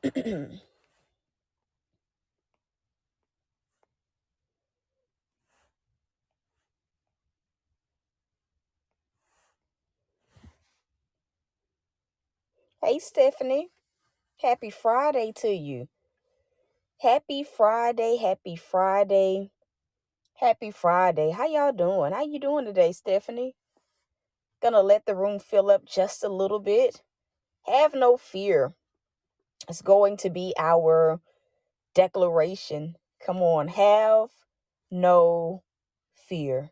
Hey, Stephanie. Happy Friday to you. Happy Friday. Happy Friday. Happy Friday. How y'all doing? How you doing today, Stephanie? Gonna let the room fill up just a little bit. Have no fear. It's going to be our declaration. Come on. Have no fear.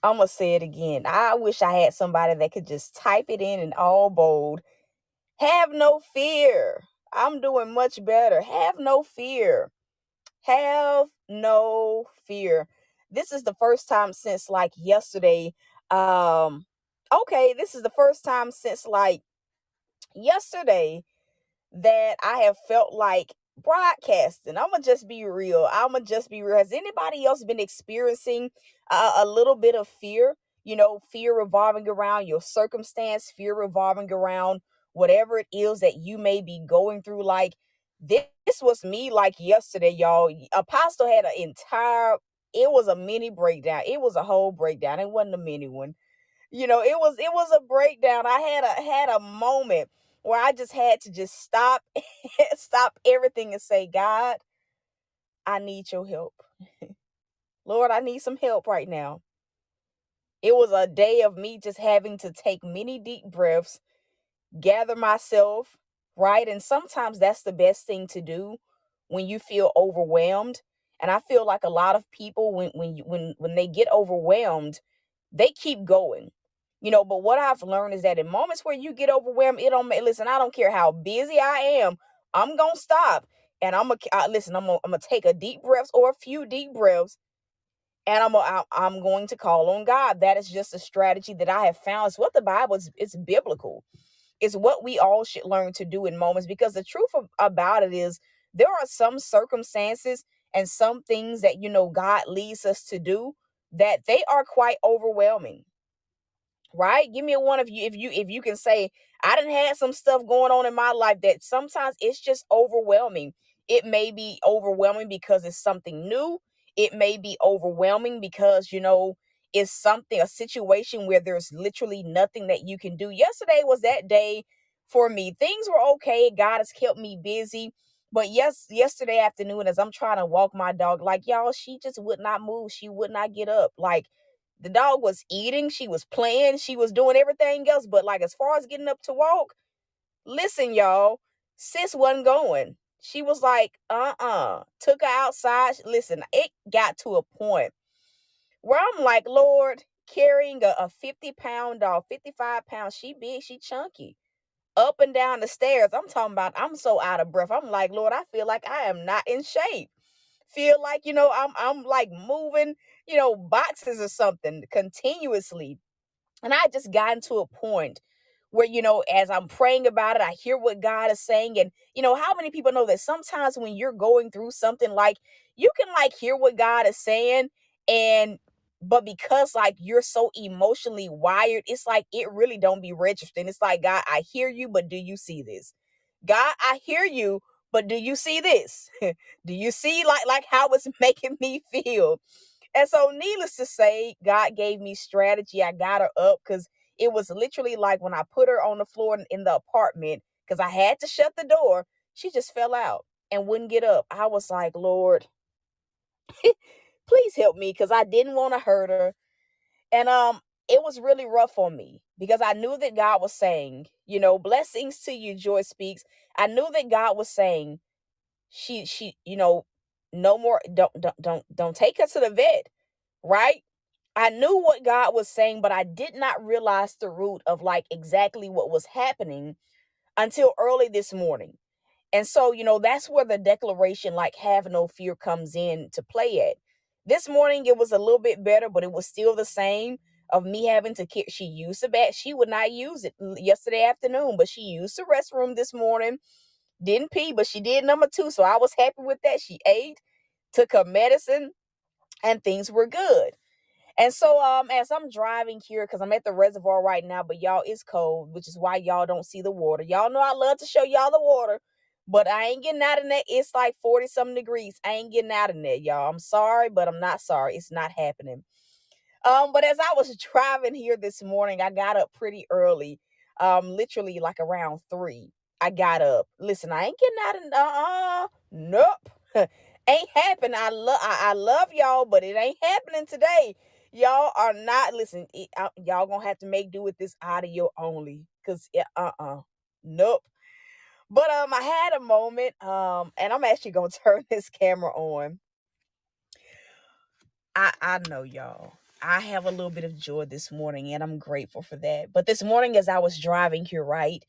I'm gonna say it again. I wish I had somebody that could just type it in all bold. Have no fear. I'm doing much better. Have no fear. Have no fear. This is the first time since like yesterday. This is the first time since like yesterday that I have felt like broadcasting. I'm gonna just be real. Has anybody else been experiencing a little bit of fear? Fear revolving around your circumstance, fear revolving around whatever it is that you may be going through. Like this was me like yesterday, y'all. Apostle had an entire, it was a mini breakdown. It was a whole breakdown. It wasn't a mini one. It was a breakdown. I had a moment where I just had to just stop stop everything and say, God, I need your help. Lord, I need some help right now. It was a day of me just having to take many deep breaths, gather myself, right? And sometimes that's the best thing to do when you feel overwhelmed. And I feel like a lot of people when they get overwhelmed, they keep going. But what I've learned is that in moments where you get overwhelmed, it don't make, listen, I don't care how busy I am. I'm going to stop and listen, I'm going to take a deep breaths or a few deep breaths, and I'm going to call on God. That is just a strategy that I have found. It's what the Bible is. It's biblical. It's what we all should learn to do in moments, because the truth about it is there are some circumstances and some things that God leads us to do that they are quite overwhelming, right? Give me a one of you if you can say, I done had some stuff going on in my life that sometimes it's just overwhelming. It may be overwhelming because it's something new. It may be overwhelming because it's a situation where there's literally nothing that you can do. Yesterday was that day for me. Things were okay. God has kept me busy. But yesterday afternoon, as I'm trying to walk my dog, like y'all, she just would not move. She would not get up. Like, the dog was eating, she was playing, she was doing everything else. But like as far as getting up to walk, listen, y'all, sis wasn't going. She was like, took her outside. Listen, it got to a point where I'm like, Lord, carrying a 50-pound dog, 55 pounds, she big, she chunky, up and down the stairs. I'm talking about, I'm so out of breath. I'm like, Lord, I feel like I am not in shape. Feel like, I'm like moving, boxes or something continuously. And I just gotten to a point where, as I'm praying about it, I hear what God is saying. And, how many people know that sometimes when you're going through something, like you can like hear what God is saying, and but because like you're so emotionally wired, it's like it really don't be registering. It's like, God, I hear you, but do you see this? God, I hear you, but do you see this? Do you see like how it's making me feel? And so, needless to say, God gave me strategy. I got her up because it was literally like when I put her on the floor in the apartment, because I had to shut the door, she just fell out and wouldn't get up. I was like, Lord, please help me, because I didn't want to hurt her. And it was really rough on me because I knew that God was saying, blessings to you, Joy Speaks. I knew that God was saying, she, no more, don't take her to the vet, right? I knew what God was saying, but I did not realize the root of like exactly what was happening until early this morning. And so, that's where the declaration, like, have no fear, comes in to play at. This morning, it was a little bit better, but it was still the same of me having to she used the bat. She would not use it yesterday afternoon, but she used the restroom this morning. Didn't pee, but she did number two. So I was happy with that. She ate, took her medicine, and things were good. And so as I'm driving here, because I'm at the reservoir right now, but y'all, it's cold, which is why y'all don't see the water. Y'all know I love to show y'all the water, but I ain't getting out in that. It's like 40 something degrees. I ain't getting out in there, y'all. I'm sorry, but I'm not sorry. It's not happening. But as I was driving here this morning, I got up pretty early. Literally like around 3. I got up. Listen, I ain't getting out in nope. Ain't happening. I love y'all, but it ain't happening today. Y'all are not listen. Y'all gonna have to make do with this audio only, cause nope. But I had a moment. And I'm actually gonna turn this camera on. I know, y'all. I have a little bit of joy this morning, and I'm grateful for that. But this morning, as I was driving here, right,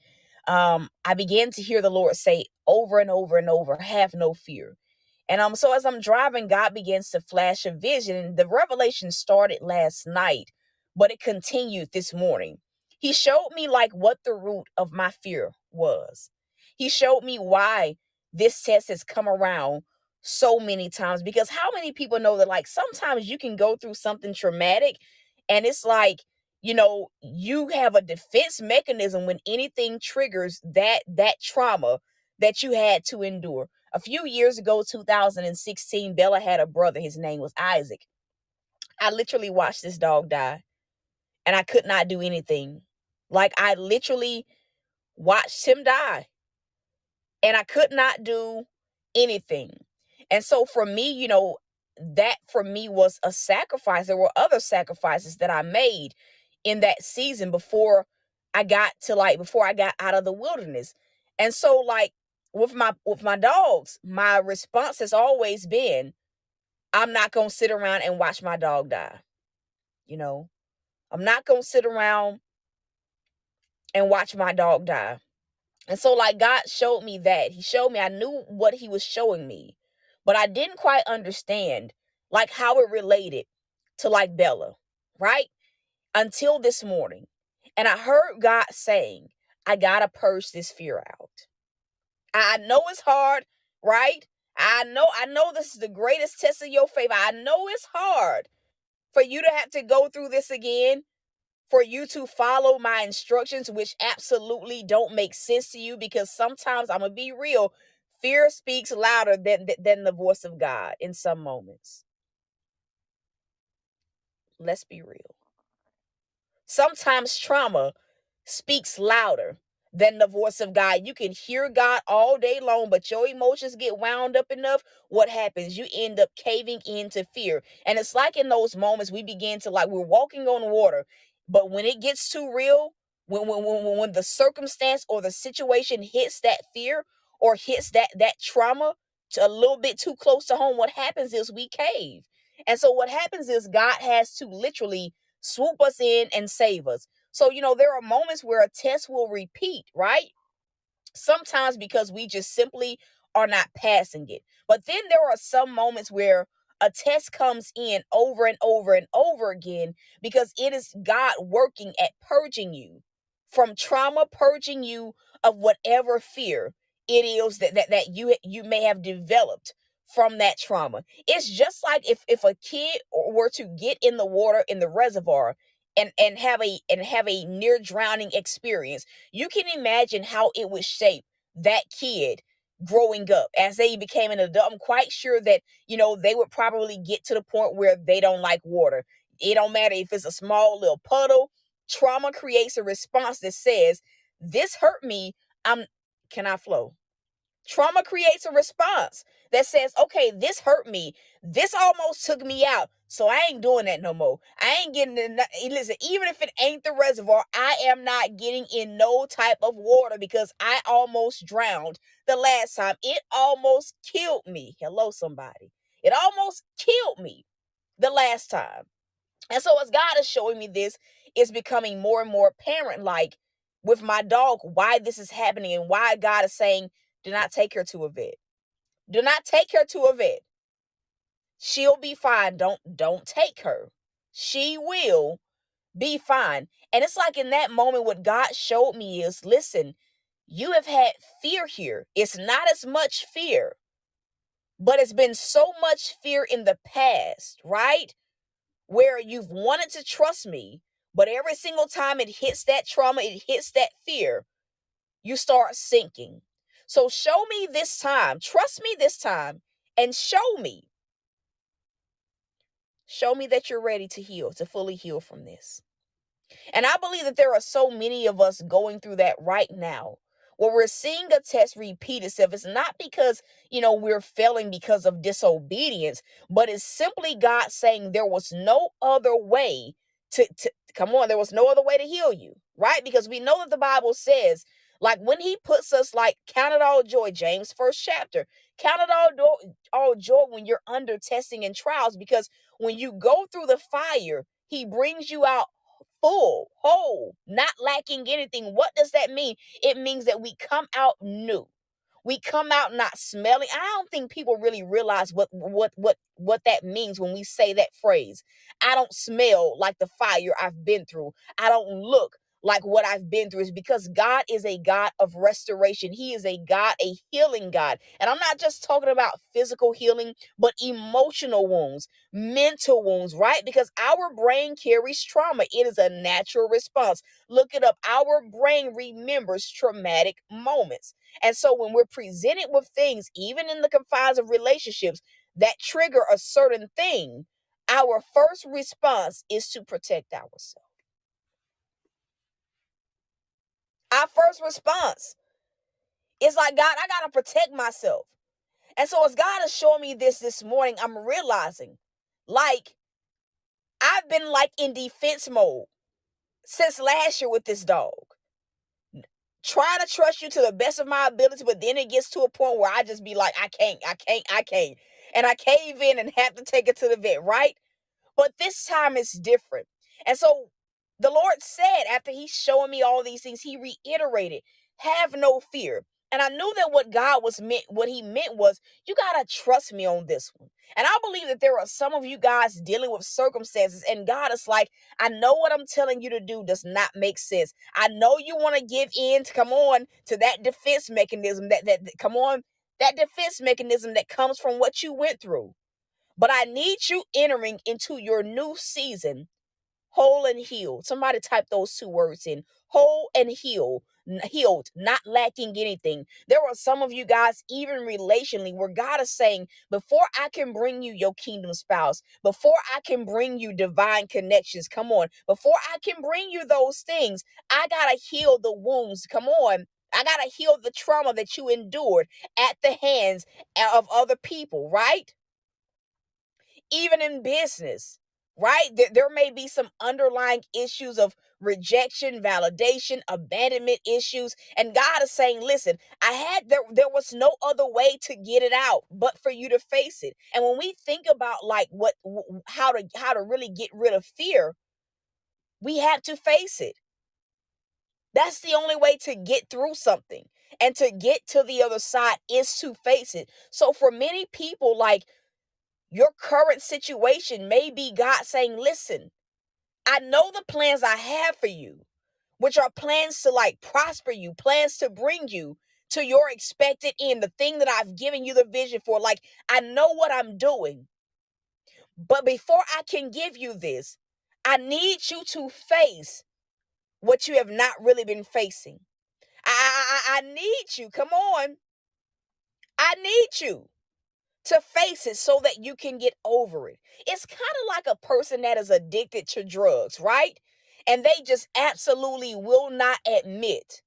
I began to hear the Lord say over and over and over, "Have no fear." And so as I'm driving, God begins to flash a vision. The revelation started last night, but it continued this morning. He showed me like what the root of my fear was. He showed me why this test has come around so many times, because how many people know that like sometimes you can go through something traumatic and it's like, you have a defense mechanism when anything triggers that trauma that you had to endure. A few years ago, 2016, Bella had a brother. His name was Isaac. I literally watched this dog die and I could not do anything. Like, I literally watched him die and I could not do anything. And so for me, that for me was a sacrifice. There were other sacrifices that I made in that season before I got out of the wilderness. And so like with my dogs, my response has always been, I'm not going to sit around and watch my dog die. I'm not going to sit around and watch my dog die. And so like God showed me that. He showed me, I knew what he was showing me, but I didn't quite understand like how it related to like Bella, right? Until this morning. And I heard God saying, I gotta purge this fear out. I know it's hard, right? I know this is the greatest test of your faith. I know it's hard for you to have to go through this again, for you to follow my instructions, which absolutely don't make sense to you, because sometimes, I'm going to be real, fear speaks louder than the voice of God in some moments. Let's be real. Sometimes trauma speaks louder than the voice of God. You can hear God all day long, but your emotions get wound up enough. What happens? You end up caving into fear. And it's like in those moments we begin to like, we're walking on water, but when it gets too real, when the circumstance or the situation hits that fear or hits that trauma to a little bit too close to home, what happens is we cave. And so what happens is God has to literally swoop us in and save us. So, there are moments where a test will repeat, right? Sometimes because we just simply are not passing it. But then there are some moments where a test comes in over and over and over again, because it is God working at purging you from trauma, purging you of whatever fear it is that you may have developed from that trauma. It's just like if a kid were to get in the water in the reservoir and have a near drowning experience. You can imagine how it would shape that kid growing up as they became an adult. I'm quite sure that, they would probably get to the point where they don't like water. It don't matter if it's a small little puddle. Trauma creates a response that says, this hurt me. Can I flow? Trauma creates a response that says, okay, this hurt me. This almost took me out. So I ain't doing that no more. I ain't getting in. Listen, even if it ain't the reservoir, I am not getting in no type of water, because I almost drowned the last time. It almost killed me. Hello, somebody. It almost killed me the last time. And so as God is showing me this, it's becoming more and more apparent, like with my dog, why this is happening and why God is saying, do not take her to a vet. Do not take her to a vet. She'll be fine. Don't take her. She will be fine. And it's like in that moment, what God showed me is, listen, you have had fear here. It's not as much fear, but it's been so much fear in the past, right? where you've wanted to trust me, but every single time it hits that trauma, it hits that fear, you start sinking. So show me this time, trust me this time, and show me that you're ready to heal, to fully heal from this. And I believe that there are so many of us going through that right now, where we're seeing a test repeat itself. It's not because, we're failing because of disobedience, but it's simply God saying there was no other way to come on, there was no other way to heal you, right? Because we know that the Bible says, like when he puts us, like, count it all joy, James, first chapter, count it all joy when you're under testing and trials, because when you go through the fire, he brings you out full, whole, not lacking anything. What does that mean? It means that we come out new. We come out not smelling. I don't think people really realize what that means when we say that phrase. I don't smell like the fire I've been through. I don't look like what I've been through. Is because God is a God of restoration. He is a God, a healing God. And I'm not just talking about physical healing, but emotional wounds, mental wounds, right? Because our brain carries trauma. It is a natural response. Look it up. Our brain remembers traumatic moments. And so when we're presented with things, even in the confines of relationships, that trigger a certain thing, our first response is to protect ourselves. Our first response is like, God, I got to protect myself. And so as God is showing me this morning, I'm realizing, like, I've been like in defense mode since last year with this dog. Try to trust you to the best of my ability, but then it gets to a point where I just be like, I can't. And I cave in and have to take it to the vet, right? But this time it's different. And so the Lord said, after he's showing me all these things, he reiterated, have no fear. And I knew that what he meant was, you got to trust me on this one. And I believe that there are some of you guys dealing with circumstances, and God is like, I know what I'm telling you to do does not make sense. I know you want to give in to, come on, to that defense mechanism come on, that defense mechanism that comes from what you went through. But I need you entering into your new season whole and healed. Somebody type those two words in: whole and healed, not lacking anything. There are some of you guys, even relationally, where God is saying, before I can bring you your kingdom spouse, before I can bring you divine connections, come on, before I can bring you those things, I gotta heal the wounds. Come on. I gotta heal the trauma that you endured at the hands of other people, right? Even in business, right? There may be some underlying issues of rejection, validation, abandonment issues. And God is saying, listen, there was no other way to get it out but for you to face it. And when we think about like how to really get rid of fear, we have to face it. That's the only way to get through something. And to get to the other side is to face it. So for many people, like, your current situation may be God saying, listen, I know the plans I have for you, which are plans to like prosper you, plans to bring you to your expected end, the thing that I've given you the vision for. Like, I know what I'm doing. But before I can give you this, I need you to face what you have not really been facing. I need you. Come on. I need you to face it so that you can get over it. It's kind of like a person that is addicted to drugs, right? And they just absolutely will not admit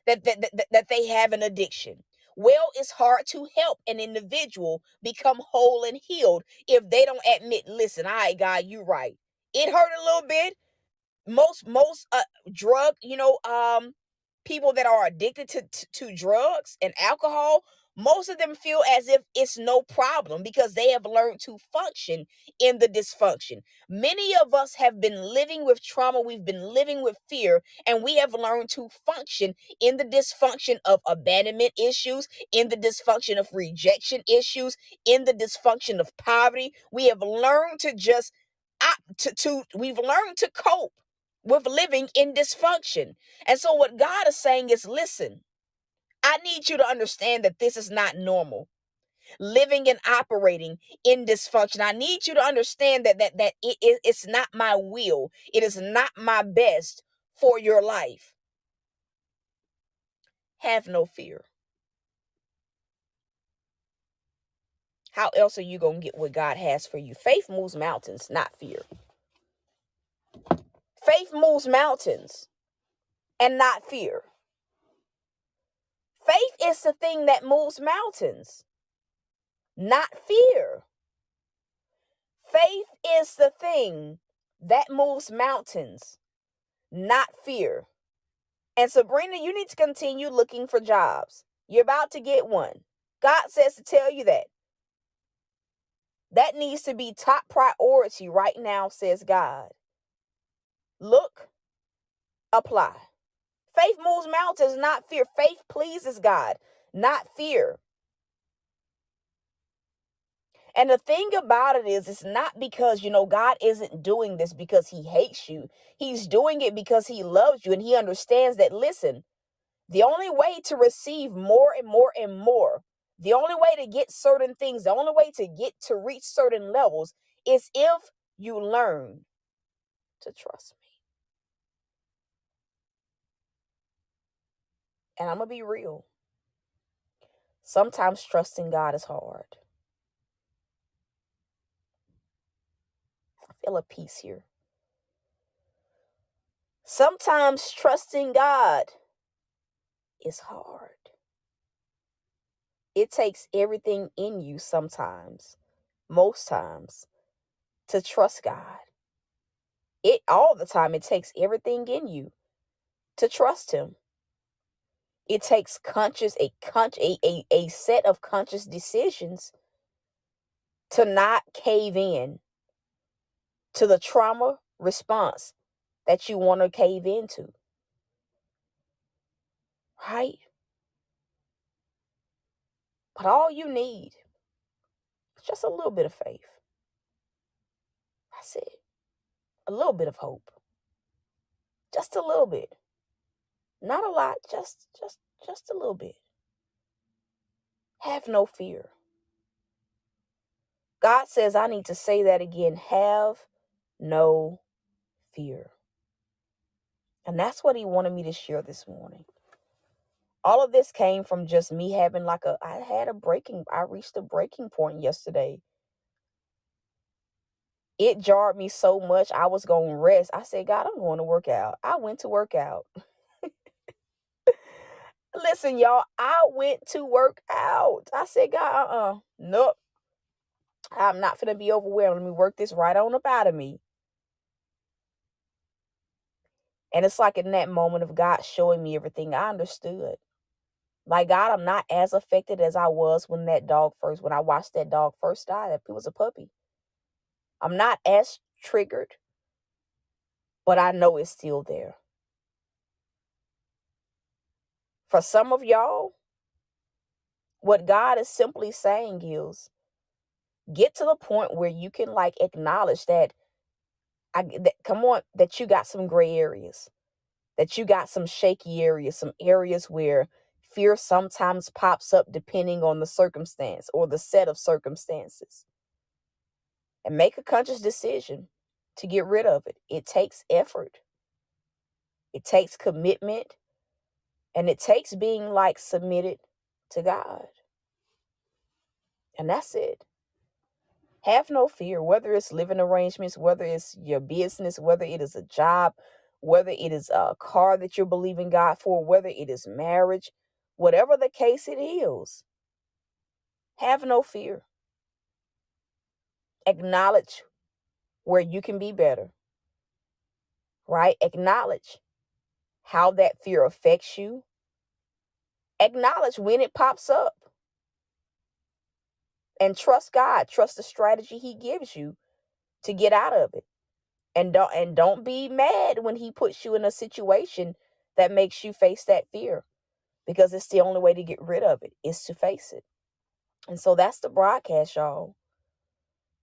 that they have an addiction. Well, it's hard to help an individual become whole and healed if they don't admit, listen, all right, God, you right. It hurt a little bit. Most drug, people that are addicted to drugs and alcohol, most of them feel as if it's no problem because they have learned to function in the dysfunction. Many of us have been living with trauma, we've been living with fear, and we have learned to function in the dysfunction of abandonment issues, in the dysfunction of rejection issues, in the dysfunction of poverty. We have learned to just we've learned to cope with living in dysfunction. And so what God is saying is, listen, I need you to understand that this is not normal. living and operating in dysfunction. I need you to understand that it's not my will. It is not my best for your life. Have no fear. How else are you going to get what God has for you? Faith moves mountains, not fear. Faith moves mountains and not fear. Faith is the thing that moves mountains, not fear. Faith is the thing that moves mountains, not fear. And Sabrina, you need to continue looking for jobs. You're about to get one. God says to tell you that. That needs to be top priority right now, says God. Look, apply. Faith moves mountains, not fear. Faith pleases God, not fear. And the thing about it is, it's not because, God isn't doing this because he hates you. He's doing it because he loves you, and he understands that, listen, the only way to receive more and more and more, the only way to get certain things, the only way to reach certain levels is if you learn to trust me. And I'm going to be real. Sometimes trusting God is hard. I feel a peace here. Sometimes trusting God is hard. It takes everything in you sometimes, most times, to trust God. All the time, it takes everything in you to trust him. It takes a set of conscious decisions to not cave in to the trauma response that you want to cave into. Right? But all you need is just a little bit of faith. That's it. A little bit of hope. Just a little bit. Not a lot, just a little bit. Have no fear. God says, I need to say that again. Have no fear. And that's what he wanted me to share this morning. All of this came from just me having I reached a breaking point yesterday. It jarred me so much. I was going to rest. I said, God, I'm going to work out. I went to work out. Listen, y'all, I went to work out. I said, God, nope. I'm not finna be overwhelmed. Let me work this right on up out of me. And it's like in that moment of God showing me everything, I understood. Like, God, I'm not as affected as I was when I watched that dog first die. It was a puppy. I'm not as triggered, but I know it's still there. For some of y'all, what God is simply saying is, get to the point where you can acknowledge that that you got some gray areas, that you got some shaky areas, some areas where fear sometimes pops up depending on the circumstance or the set of circumstances. And make a conscious decision to get rid of it. It takes effort. It takes commitment. And it takes being submitted to God. And that's it. Have no fear, whether it's living arrangements, whether it's your business, whether it is a job, whether it is a car that you're believing God for, whether it is marriage, whatever the case it is. Have no fear. Acknowledge where you can be better, right? Acknowledge how that fear affects you. Acknowledge when it pops up. And trust God. Trust the strategy he gives you to get out of it. And don't be mad when he puts you in a situation that makes you face that fear, because it's the only way to get rid of it is to face it. And so that's the broadcast, y'all.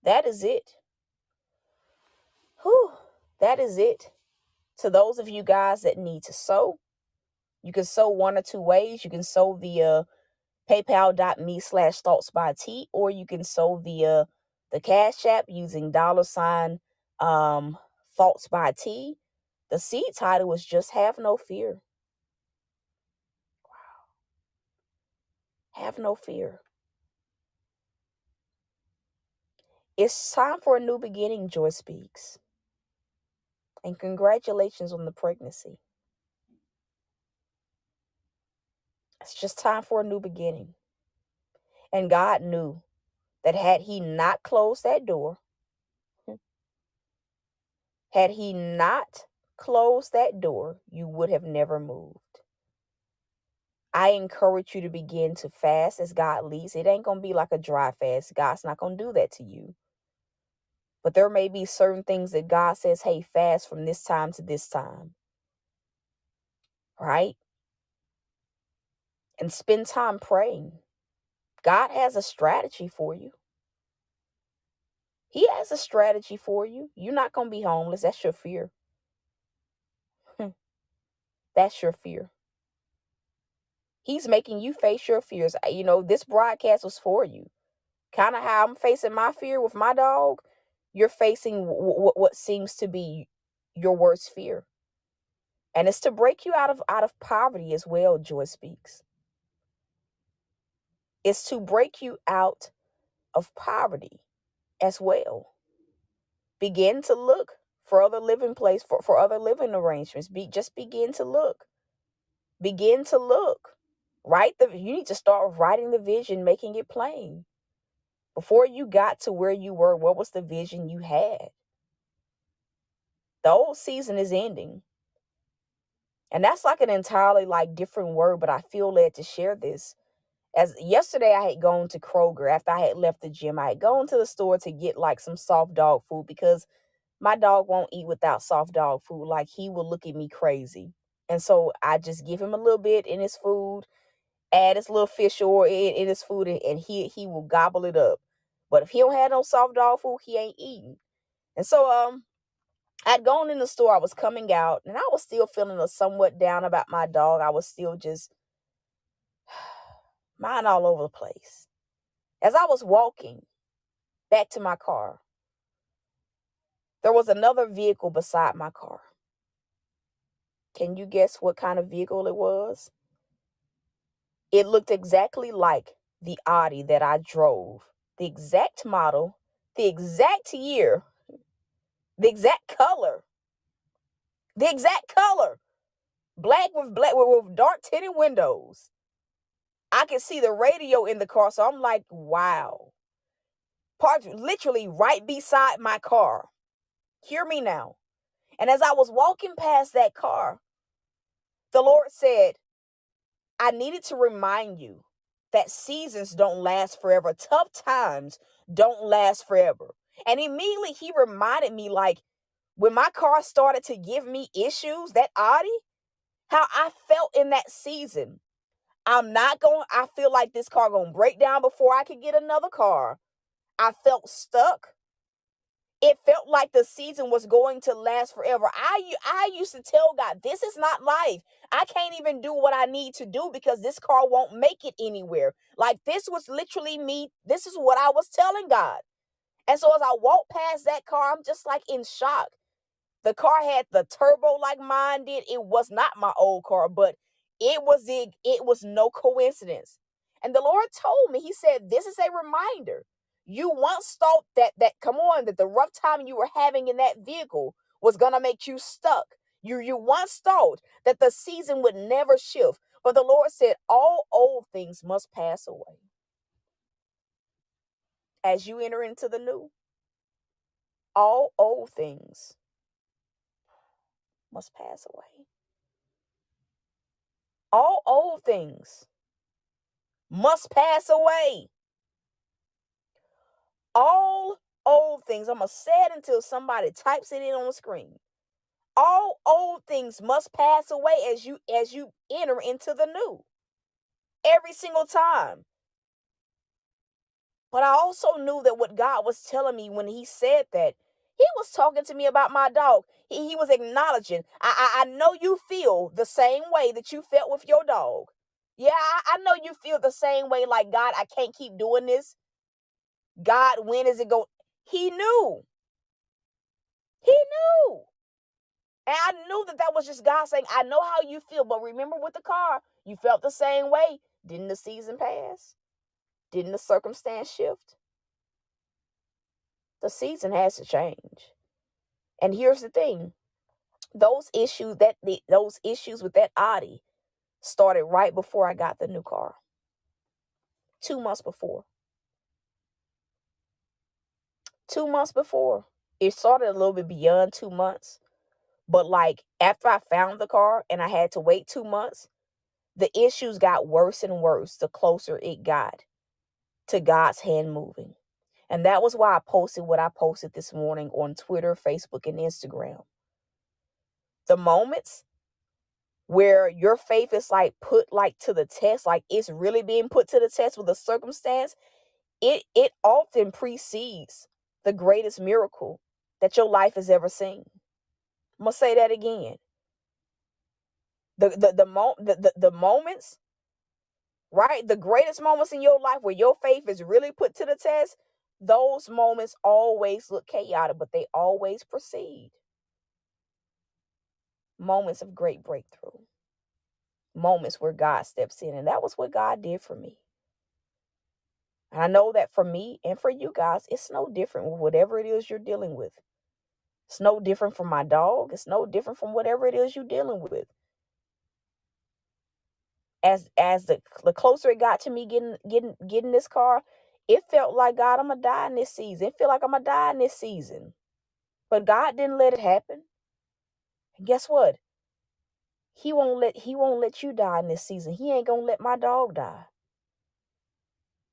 That is it. Whew, that is it. To those of you guys that need to sow, you can sow one or two ways. You can sow via paypal.me/thoughts by T, or you can sow via the Cash App using $ thoughts by T. The seed title is just Have No Fear. Have no fear. It's time for a new beginning, Joy Speaks. And congratulations on the pregnancy. It's just time for a new beginning. And God knew that had he not closed that door, had he not closed that door, you would have never moved. I encourage you to begin to fast as God leads. It ain't going to be like a dry fast. God's not going to do that to you. But there may be certain things that God says, hey, fast from this time to this time. Right? And spend time praying. God has a strategy for you. He has a strategy for you. You're not going to be homeless. That's your fear. That's your fear. He's making you face your fears. You know, this broadcast was for you. Kind of how I'm facing my fear with my dog. You're facing what seems to be your worst fear. And it's to break you out of poverty as well, Joy Speaks. It's to break you out of poverty as well. Begin to look for other living place, for other living arrangements. Just begin to look. Begin to look. You need to start writing the vision, making it plain. Before you got to where you were, what was the vision you had? The old season is ending. And that's like an entirely different word, but I feel led to share this. As yesterday I had gone to Kroger after I had left the gym. I had gone to the store to get some soft dog food because my dog won't eat without soft dog food. He will look at me crazy. And so I just give him a little bit in his food, add his little fish oil in his food, and he will gobble it up. But if he don't have no soft dog food, he ain't eating. And so I'd gone in the store, I was coming out, and I was still feeling somewhat down about my dog. I was still just mind all over the place. As I was walking back to my car, there was another vehicle beside my car. Can you guess what kind of vehicle it was? It looked exactly like the Audi that I drove. The exact model, the exact year, the exact color. The exact color. Black with dark tinted windows. I could see the radio in the car, so I'm like, wow. Parked literally right beside my car. Hear me now. And as I was walking past that car, the Lord said, I needed to remind you that seasons don't last forever. Tough times don't last forever. And immediately he reminded me, when my car started to give me issues, that Audi, how I felt in that season. I feel like this car gonna break down before I could get another car. I felt stuck. It felt like the season was going to last forever. I used to tell God, this is not life. I can't even do what I need to do because this car won't make it anywhere. This was literally me. This is what I was telling God. And so as I walked past that car, I'm just in shock. The car had the turbo like mine did. It was not my old car, but it was no coincidence. And the Lord told me, he said, this is a reminder. You once thought that the rough time you were having in that vehicle was going to make you stuck. You once thought that the season would never shift. But the Lord said, all old things must pass away. As you enter into the new, all old things must pass away. All old things must pass away. All old things. I'm going to say it until somebody types it in on the screen. All old things must pass away as you enter into the new. Every single time. But I also knew that what God was telling me when he said that, he was talking to me about my dog. He was acknowledging, I know you feel the same way that you felt with your dog. Yeah, I know you feel the same way, like, God, I can't keep doing this. God, when is it going? He knew. He knew. And I knew that that was just God saying, I know how you feel, but remember with the car, you felt the same way. Didn't the season pass? Didn't the circumstance shift? The season has to change. And here's the thing. Those issues with that Audi started right before I got the new car. 2 months before. 2 months before. It started a little bit beyond 2 months. But like after I found the car and I had to wait 2 months, the issues got worse and worse the closer it got to God's hand moving. And that was why I posted what I posted this morning on Twitter, Facebook, and Instagram. The moments where your faith is like put like to the test, like it's really being put to the test with a circumstance, it often precedes the greatest miracle that your life has ever seen. I'm gonna say that again. The moments, right? The greatest moments in your life where your faith is really put to the test, those moments always look chaotic, but they always precede moments of great breakthrough, moments where God steps in. And that was what God did for me. And I know that for me and for you guys, it's no different with whatever it is you're dealing with. It's no different from my dog. It's no different from whatever it is you're dealing with. As the closer it got to me getting this car, it felt like, God, I'm gonna die in this season. It felt like I'm gonna die in this season. But God didn't let it happen. And guess what? He won't let you die in this season. He ain't gonna let my dog die.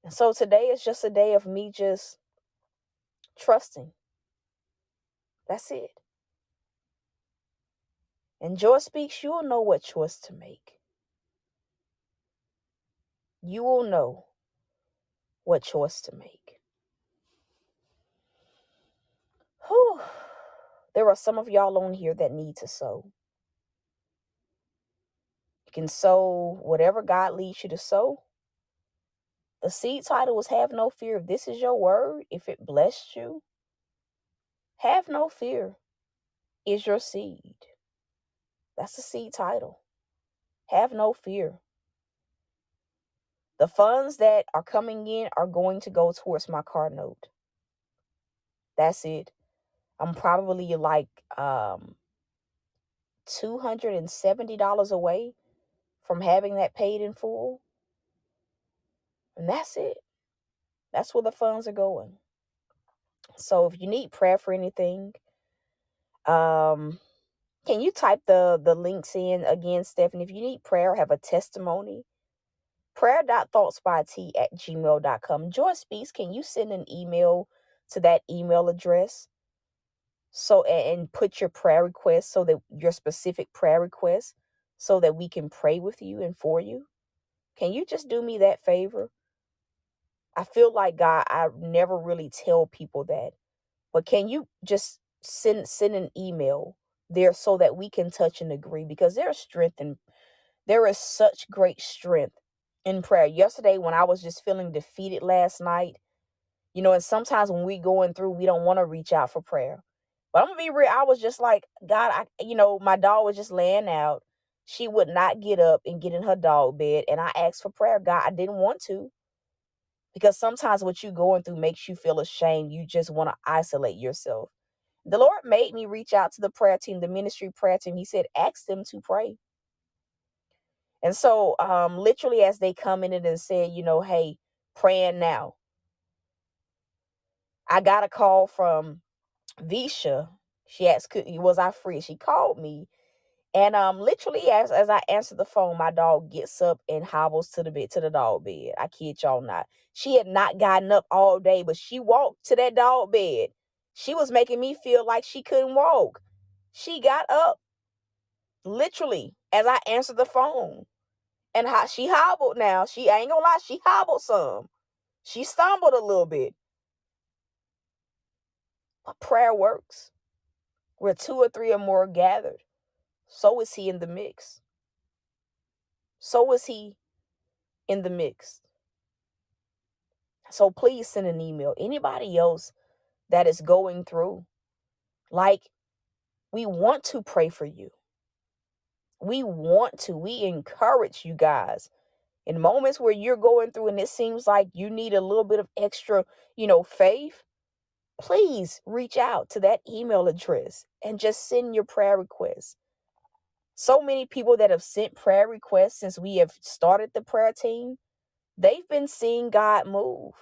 And so today is just a day of me just trusting. That's it. And Joy Speaks, you'll know what choice to make. You will know what choice to make. Whew. There are some of y'all on here that need to sow. You can sow whatever God leads you to sow. The seed title was Have No Fear. If this is your word, if it blessed you, have no fear is your seed. That's the seed title. Have no fear. The funds that are coming in are going to go towards my car note. That's it. I'm probably like $270 away from having that paid in full. And that's it. That's where the funds are going. So if you need prayer for anything, can you type the links in again, Stephanie? If you need prayer, have a testimony, prayer.thoughtsbyt@gmail.com. Joy Speaks, can you send an email to that email address? So, and put your prayer request, so that your specific prayer request, so that we can pray with you and for you. Can you just do me that favor? I feel like, God, I never really tell people that, but can you just send an email there so that we can touch and agree? Because there's strength and there is such great strength in prayer. Yesterday, when I was just feeling defeated last night, and sometimes when we going through, we don't want to reach out for prayer. But I'm gonna be real. I was just like, God, my dog was just laying out. She would not get up and get in her dog bed. And I asked for prayer. God, I didn't want to. Because sometimes what you're going through makes you feel ashamed. You just want to isolate yourself. The Lord made me reach out to the prayer team, the ministry prayer team. He said, ask them to pray. And so literally as they come in and said, hey, praying now. I got a call from Visha. She asked, was I free? She called me. And literally as I answered the phone, my dog gets up and hobbles to the dog bed. I kid y'all not. She had not gotten up all day, but she walked to that dog bed. She was making me feel like she couldn't walk. She got up literally as I answered the phone. And she hobbled now. I ain't gonna lie, she hobbled some. She stumbled a little bit. But prayer works. Where 2 or 3 or more are gathered, so is he in the mix. So is he in the mix. So please send an email. Anybody else that is going through, like, we want to pray for you. We encourage you guys in moments where you're going through and it seems like you need a little bit of extra, faith. Please reach out to that email address and just send your prayer requests. So many people that have sent prayer requests since we have started the prayer team, they've been seeing God move.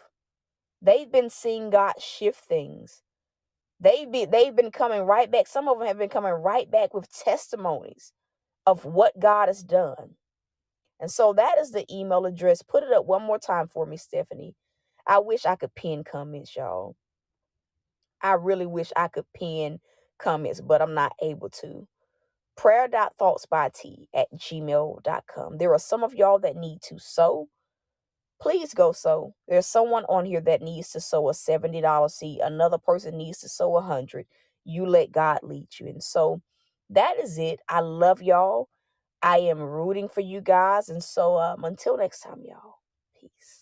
They've been seeing God shift things. They've been coming right back. Some of them have been coming right back with testimonies of what God has done. And so that is the email address. Put it up one more time for me, Stephanie. I wish I could pin comments, y'all. I really wish I could pin comments, but I'm not able to. prayer.thoughtsbyt@gmail.com. There are some of y'all that need to sow. Please go sow. There's someone on here that needs to sow a $70 seed. Another person needs to sow 100. You let God lead you. And so that is it. I love y'all. I am rooting for you guys. And so until next time, y'all. Peace.